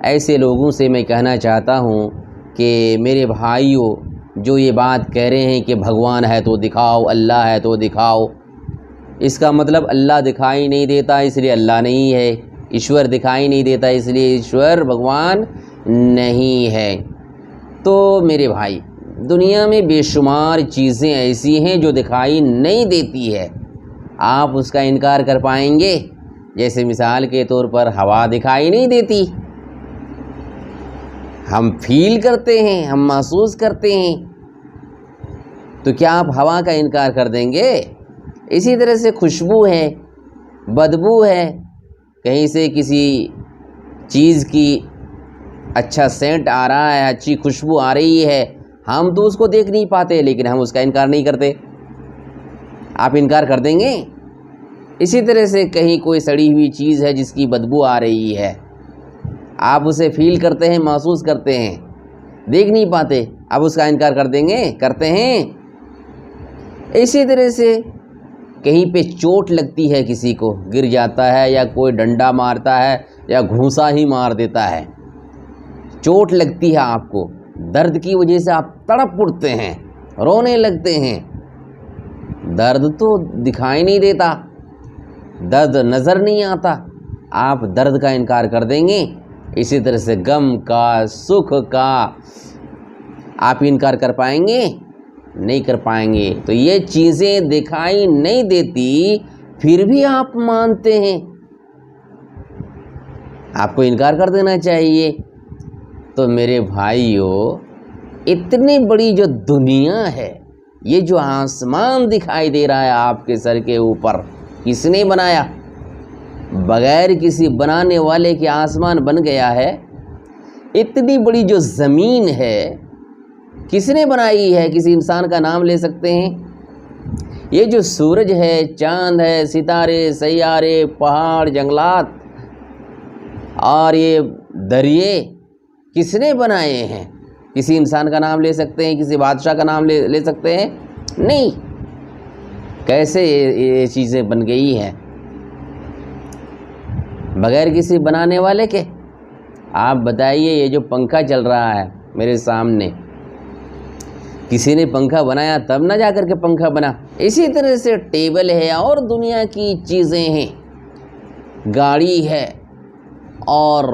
ایسے لوگوں سے میں کہنا چاہتا ہوں کہ میرے بھائیوں، جو یہ بات کہہ رہے ہیں کہ بھگوان ہے تو دکھاؤ، اللہ ہے تو دکھاؤ، اس کا مطلب اللہ دکھائی نہیں دیتا اس لیے اللہ نہیں ہے، ایشور دکھائی نہیں دیتا اس لیے ایشور بھگوان نہیں ہے۔ تو میرے بھائی، دنیا میں بے شمار چیزیں ایسی ہیں جو دکھائی نہیں دیتی ہے، آپ اس کا انکار کر پائیں گے؟ جیسے مثال کے طور پر ہوا دکھائی نہیں دیتی، ہم فیل کرتے ہیں، ہم محسوس کرتے ہیں، تو کیا آپ ہوا کا انکار کر دیں گے؟ اسی طرح سے خوشبو ہے، بدبو ہے، کہیں سے کسی چیز کی اچھا سینٹ آ رہا ہے، اچھی خوشبو آ رہی ہے، ہم تو اس کو دیکھ نہیں پاتے لیکن ہم اس کا انکار نہیں کرتے، آپ انکار کر دیں گے؟ اسی طرح سے کہیں کوئی سڑی ہوئی چیز ہے جس کی بدبو آ رہی ہے، آپ اسے فیل کرتے ہیں، محسوس کرتے ہیں، دیکھ نہیں پاتے، آپ اس کا انکار کر دیں گے؟ کرتے ہیں۔ اسی طرح سے کہیں پہ چوٹ لگتی ہے، کسی کو گر جاتا ہے یا کوئی ڈنڈا مارتا ہے یا گھونسا ہی مار دیتا ہے، چوٹ لگتی ہے آپ کو، درد کی وجہ سے آپ تڑپ اٹھتے ہیں، رونے لگتے ہیں، درد تو دکھائی نہیں دیتا، درد نظر نہیں آتا، آپ درد کا انکار کر دیں گے؟ اسی طرح سے غم کا، سکھ کا آپ انکار کر پائیں گے؟ نہیں کر پائیں گے۔ تو یہ چیزیں دکھائی نہیں دیتی پھر بھی آپ مانتے ہیں، آپ کو انکار کر دینا چاہیے۔ تو میرے بھائیوں، اتنی بڑی جو دنیا ہے، یہ جو آسمان دکھائی دے رہا ہے آپ کے سر کے اوپر، کس نے بنایا؟ بغیر کسی بنانے والے کے آسمان بن گیا ہے۔ اتنی بڑی جو زمین ہے، کس نے بنائی ہے؟ کسی انسان کا نام لے سکتے ہیں؟ یہ جو سورج ہے، چاند ہے، ستارے، سیارے، پہاڑ، جنگلات اور یہ دریا، کس نے بنائے ہیں؟ کسی انسان کا نام لے سکتے ہیں؟ کسی بادشاہ کا نام لے سکتے ہیں؟ نہیں۔ کیسے یہ چیزیں بن گئی ہیں بغیر کسی بنانے والے کے؟ آپ بتائیے، یہ جو پنکھا چل رہا ہے میرے سامنے، کسی نے پنکھا بنایا تب نہ جا کر کے پنکھا بنا۔ اسی طرح سے ٹیبل ہے اور دنیا کی چیزیں ہیں، گاڑی ہے اور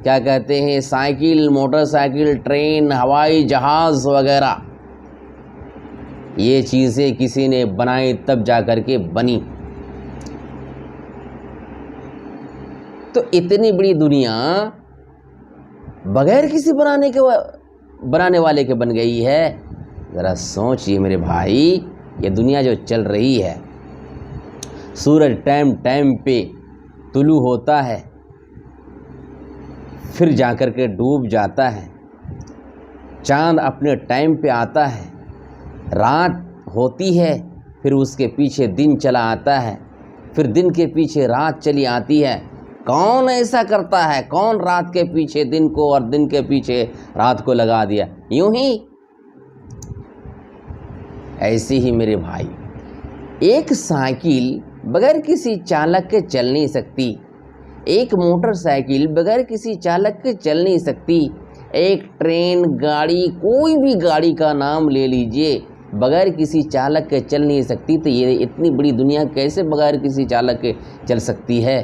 کیا کہتے ہیں، سائیکل، موٹر سائیکل، ٹرین، ہوائی جہاز وغیرہ، یہ چیزیں کسی نے بنائی تب جا کر کے بنی۔ تو اتنی بڑی دنیا بغیر کسی بنانے والے کے بن گئی ہے۔ ذرا سوچئے میرے بھائی، یہ دنیا جو چل رہی ہے، سورج ٹائم پہ طلوع ہوتا ہے، پھر جا کر کے ڈوب جاتا ہے، چاند اپنے ٹائم پہ آتا ہے، رات ہوتی ہے، پھر اس کے پیچھے دن چلا آتا ہے، پھر دن کے پیچھے رات چلی آتی ہے۔ کون ایسا کرتا ہے؟ کون رات کے پیچھے دن کو اور دن کے پیچھے رات کو لگا دیا؟ یوں ہی، ایسے ہی میرے بھائی، ایک سائیکل بغیر کسی چالک کے چل نہیں سکتی، ایک موٹر سائیکل بغیر کسی چالک کے چل نہیں سکتی، ایک ٹرین، گاڑی، کوئی بھی گاڑی کا نام لے لیجئے، بغیر کسی چالک کے چل نہیں سکتی۔ تو یہ اتنی بڑی دنیا کیسے بغیر کسی چالک کے چل سکتی ہے؟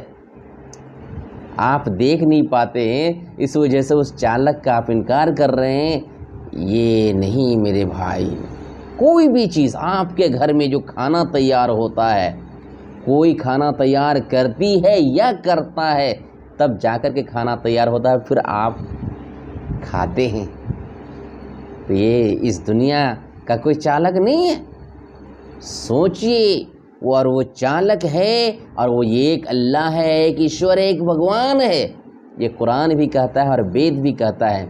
آپ دیکھ نہیں پاتے ہیں، اس وجہ سے اس چالک کا آپ انکار کر رہے ہیں۔ یہ نہیں میرے بھائی، کوئی بھی چیز، آپ کے گھر میں جو کھانا تیار ہوتا ہے، کوئی کھانا تیار کرتی ہے یا کرتا ہے، تب جا کر کے کھانا تیار ہوتا ہے، پھر آپ کھاتے ہیں۔ تو یہ اس دنیا کا کوئی چالک نہیں ہے؟ سوچئے، اور وہ چالک ہے، اور وہ ایک اللہ ہے، ایک ایشور ہے، ایک بھگوان ہے۔ یہ قرآن بھی کہتا ہے اور وید بھی کہتا ہے